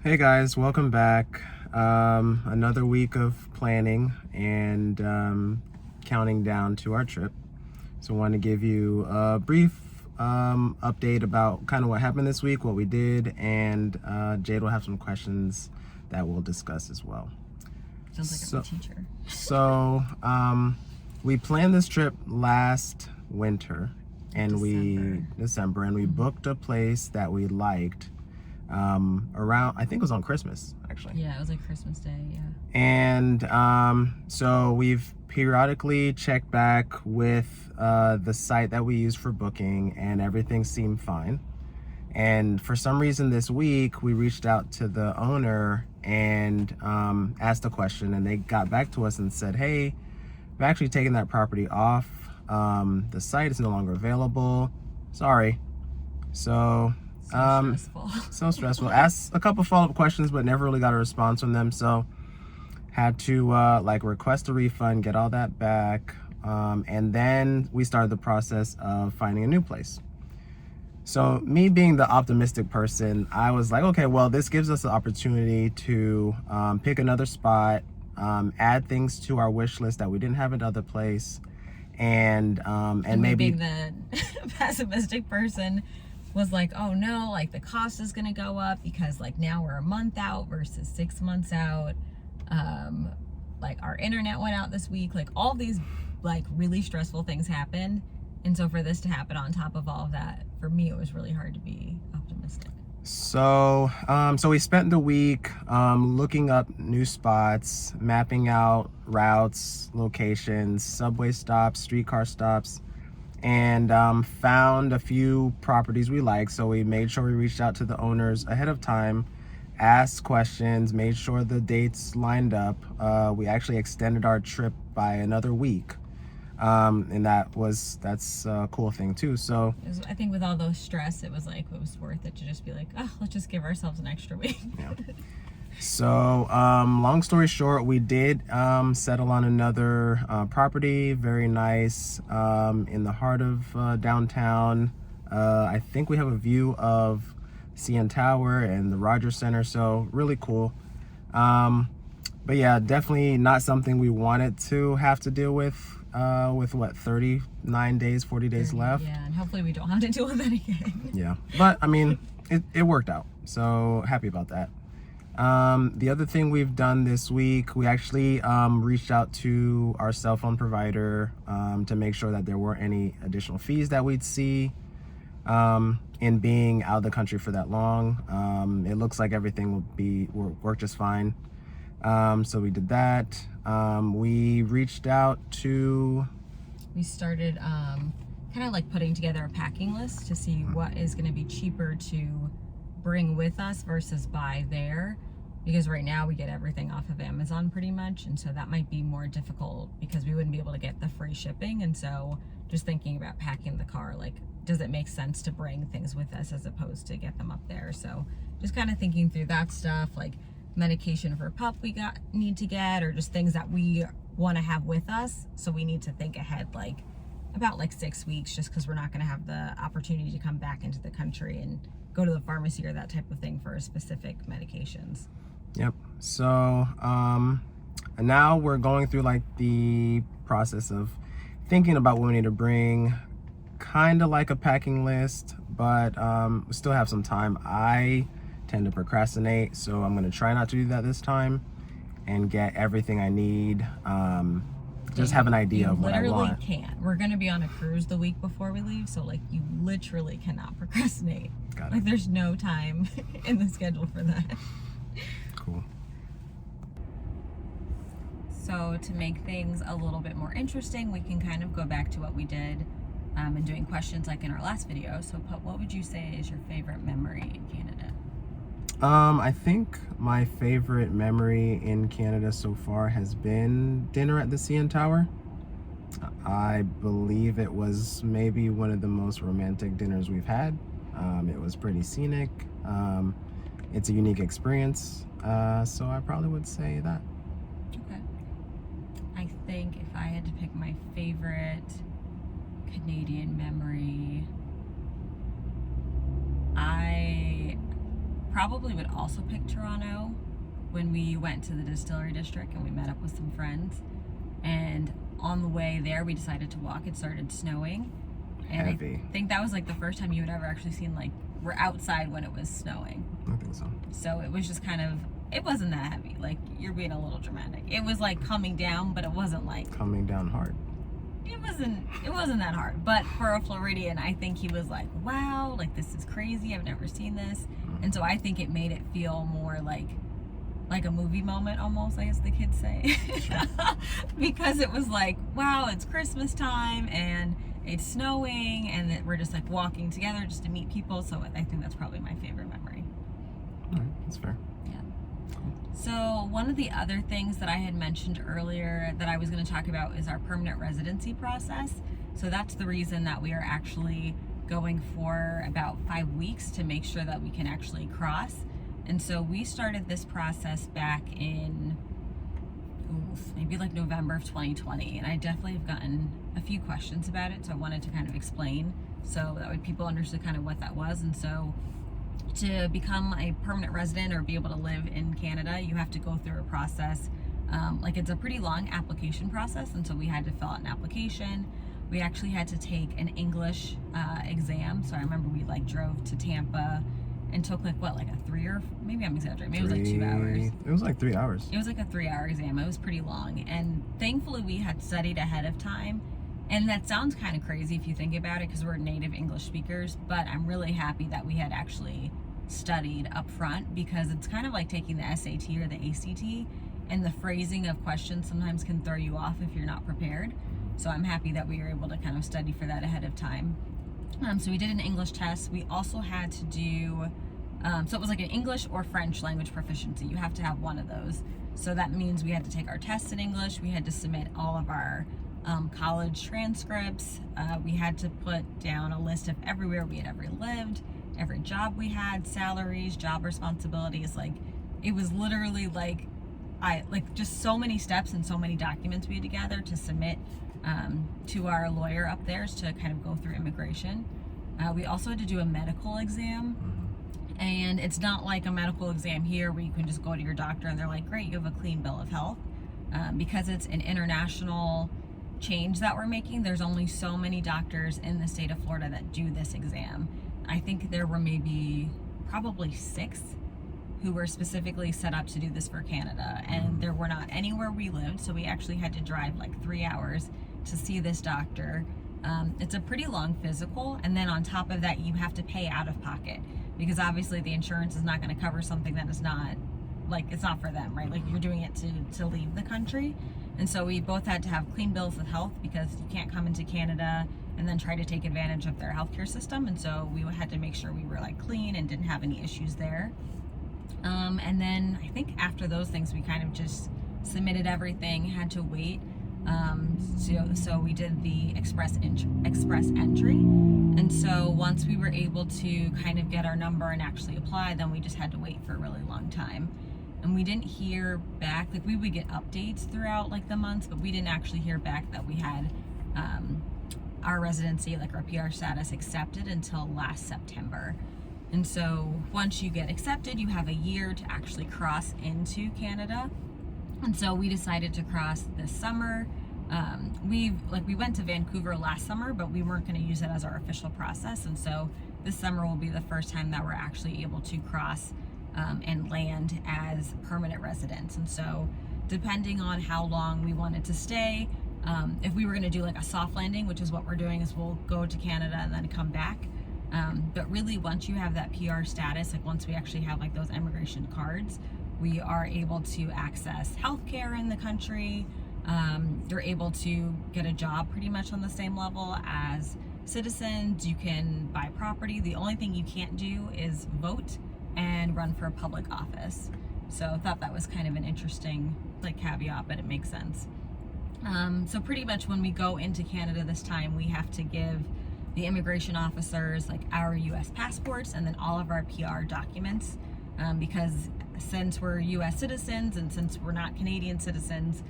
Hey guys, welcome back. Another week of planning and counting down to our trip. So I want to give you a brief update about kind of what happened this week, what we did, and Jade will have some questions that we'll discuss as well. Sounds like I'm a teacher. We planned this trip last winter and December. we booked a place that we liked around, I think it was on Christmas actually. Yeah, it was like Christmas Day, yeah. And so we've periodically checked back with the site that we use for booking, and everything seemed fine. And for some reason this week, we reached out to the owner and asked a question, and they got back to us and said, hey, we've actually taken that property off. The site is no longer available. Sorry. So Stressful. so stressful. Asked a couple follow-up questions, but never really got a response from them. So had to request a refund, get all that back, and then we started the process of finding a new place. So me being the optimistic person, I was like, okay, well, this gives us the opportunity to pick another spot, add things to our wish list that we didn't have another place, and maybe being the pessimistic person was like, oh no, like the cost is gonna go up because like now we're a month out versus 6 months out. Like our internet went out this week, like all these like really stressful things happened. And so for this to happen on top of all of that, for me, it was really hard to be optimistic. So we spent the week looking up new spots, mapping out routes, locations, subway stops, streetcar stops, and found a few properties we liked. So we made sure we reached out to the owners ahead of time, asked questions, made sure the dates lined up. We actually extended our trip by another week. And that's a cool thing too. So I think with all those stress, it was worth it to just be like, oh, let's just give ourselves an extra week. Yeah. So long story short, we did settle on another property, very nice, in the heart of downtown. I think we have a view of CN Tower and the Rogers Center, so really cool. But yeah, definitely not something we wanted to have to deal with what, 39 days, 40 days left. Yeah, and hopefully we don't have to deal with that again. Yeah, but I mean, it worked out, so happy about that. The other thing we've done this week, we actually reached out to our cell phone provider to make sure that there weren't any additional fees that we'd see in being out of the country for that long. It looks like everything will work just fine. So we did that. We reached out to... We started kind of like putting together a packing list to see what is going to be cheaper to bring with us versus buy there, because right now we get everything off of Amazon pretty much, and so that might be more difficult because we wouldn't be able to get the free shipping. And so just thinking about packing the car, like, does it make sense to bring things with us as opposed to get them up there? So just kind of thinking through that stuff, like medication for a pup need to get, or just things that we want to have with us, so we need to think ahead like about like 6 weeks, just because we're not going to have the opportunity to come back into the country and go to the pharmacy or that type of thing for specific medications. Yep. So now we're going through like the process of thinking about what we need to bring, kind of like a packing list, but we still have some time. I tend to procrastinate, so I'm going to try not to do that this time and get everything I need. Just have an idea of what I want. You literally can't. We're going to be on a cruise the week before we leave, so like you literally cannot procrastinate. Got it. Like there's no time in the schedule for that. Cool. So to make things a little bit more interesting, we can kind of go back to what we did in doing questions like in our last video. So what would you say is your favorite memory in Canada? I think my favorite memory in Canada so far has been dinner at the CN Tower. I believe it was maybe one of the most romantic dinners we've had. It was pretty scenic. It's a unique experience, so I probably would say that. Okay. I think if I had to pick my favorite Canadian memory, I probably would also pick Toronto when we went to the distillery district and we met up with some friends. And on the way there, we decided to walk. It started snowing. And Heavy. I think that was like the first time you had ever actually seen, like, we're outside when it was snowing. I think so. So it was just kind of, it wasn't that heavy. Like, you're being a little dramatic. It was like coming down, but it wasn't like, Coming down hard. it wasn't that hard. But for a Floridian, I think he was like, wow, like, this is crazy. I've never seen this. And so I think it made it feel more like a movie moment almost, I guess the kids say. Sure. Because it was like, wow, it's Christmas time and it's snowing and that we're just like walking together just to meet people. So I think that's probably my favorite memory. All right, that's fair. Yeah. So one of the other things that I had mentioned earlier that I was going to talk about is our permanent residency process. So that's the reason that we are actually going for about 5 weeks to make sure that we can actually cross. And so we started this process back in maybe like November of 2020, and I definitely have gotten a few questions about it, so I wanted to kind of explain so that way people understood kind of what that was. And so to become a permanent resident or be able to live in Canada, you have to go through a process. Like, it's a pretty long application process, and so we had to fill out an application. We actually had to take an English exam. So I remember we like drove to Tampa and took like what, like a 3 or maybe I'm exaggerating, maybe it was like 2 hours. It was like 3 hours. It was like a 3-hour exam. It was pretty long, and thankfully we had studied ahead of time. And that sounds kind of crazy if you think about it, because we're native English speakers, but I'm really happy that we had actually studied up front, because it's kind of like taking the SAT or the ACT, and the phrasing of questions sometimes can throw you off if you're not prepared. So I'm happy that we were able to kind of study for that ahead of time. So we did an English test. We also had to do, so it was like an English or French language proficiency. You have to have one of those. So that means we had to take our tests in English. We had to submit all of our college transcripts. We had to put down a list of everywhere we had ever lived, every job we had, salaries, job responsibilities. Like, it was literally like, just so many steps and so many documents we had to gather to submit to our lawyer up there to kind of go through immigration. We also had to do a medical exam. And it's not like a medical exam here where you can just go to your doctor and they're like, great, you have a clean bill of health. Because it's an international change that we're making, there's only so many doctors in the state of Florida that do this exam. I think there were probably 6 who were specifically set up to do this for Canada, and there were not anywhere we lived, so we actually had to drive like 3 hours to see this doctor. It's a pretty long physical, and then on top of that, you have to pay out of pocket, because obviously the insurance is not going to cover something that is not, like, it's not for them, right? Like, you're doing it to leave the country. And so we both had to have clean bills of health, because you can't come into Canada and then try to take advantage of their healthcare system. And so we had to make sure we were like clean and didn't have any issues there. And then I think after those things, we kind of just submitted everything, had to wait. So we did the express entry. And so once we were able to kind of get our number and actually apply, then we just had to wait for a really long time. And we didn't hear back, like, we would get updates throughout like the months, but we didn't actually hear back that we had our residency, like our PR status, accepted until last September. And so once you get accepted, you have a year to actually cross into Canada. And so we decided to cross this summer. We went to Vancouver last summer, but we weren't going to use it as our official process. And so this summer will be the first time that we're actually able to cross and land as permanent residents. And so depending on how long we wanted to stay, if we were going to do like a soft landing, which is what we're doing, is we'll go to Canada and then come back. But really, once you have that PR status, like once we actually have like those immigration cards, we are able to access healthcare in the country. You're able to get a job pretty much on the same level as citizens. You can buy property. The only thing you can't do is vote and run for a public office. So I thought that was kind of an interesting like caveat, but it makes sense. So pretty much when we go into Canada this time, we have to give the immigration officers like our US passports and then all of our PR documents, because since we're US citizens and since we're not Canadian citizens,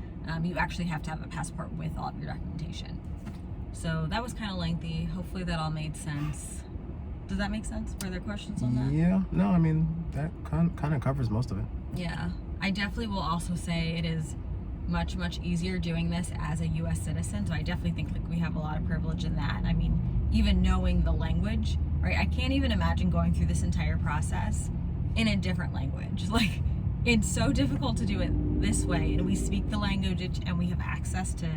you actually have to have a passport with all of your documentation. So that was kind of lengthy. Hopefully that all made sense. Does that make sense? Were there questions on that? Yeah, no, I mean, that kind of covers most of it. Yeah. I definitely will also say it is much, much easier doing this as a U.S. citizen. So I definitely think like we have a lot of privilege in that. I mean, even knowing the language, right? I can't even imagine going through this entire process in a different language. Like, it's so difficult to do it this way, and we speak the language and we have access to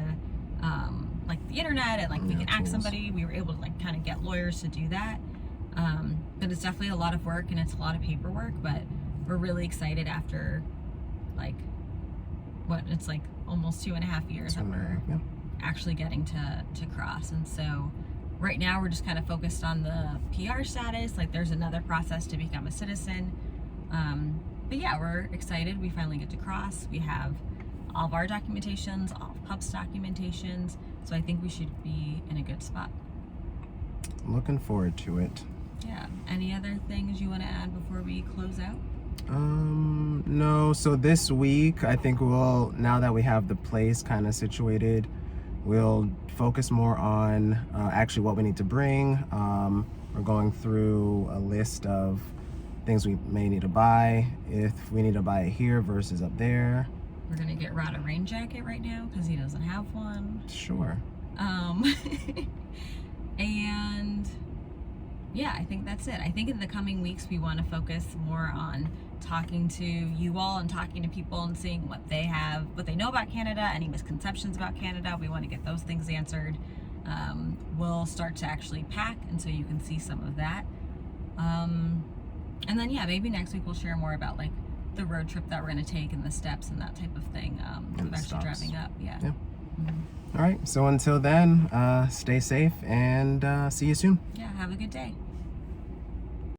like the internet, and like we can ask somebody. We were able to like kind of get lawyers to do that. But it's definitely a lot of work and it's a lot of paperwork, but we're really excited after like it's like almost 2.5 years that we're actually getting to cross. And so right now we're just kind of focused on the PR status. Like there's another process to become a citizen. But yeah, we're excited. We finally get to cross. We have all of our documentations, all of PUP's documentations. So I think we should be in a good spot. Looking forward to it. Yeah. Any other things you want to add before we close out? No. So this week, I think now that we have the place kind of situated, we'll focus more on actually what we need to bring. We're going through a list of things we may need to buy, if we need to buy it here versus up there. We're gonna get Rod a rain jacket right now because he doesn't have one. Sure. And yeah, I think that's it. I think in the coming weeks we want to focus more on talking to you all and talking to people and seeing what they know about Canada, any misconceptions about Canada. We want to get those things answered. We'll start to actually pack, and so you can see some of that. And then yeah, maybe next week we'll share more about like the road trip that we're going to take and the steps and that type of thing. With actually driving up. Yeah. All right. So until then, stay safe and see you soon. Yeah. Have a good day.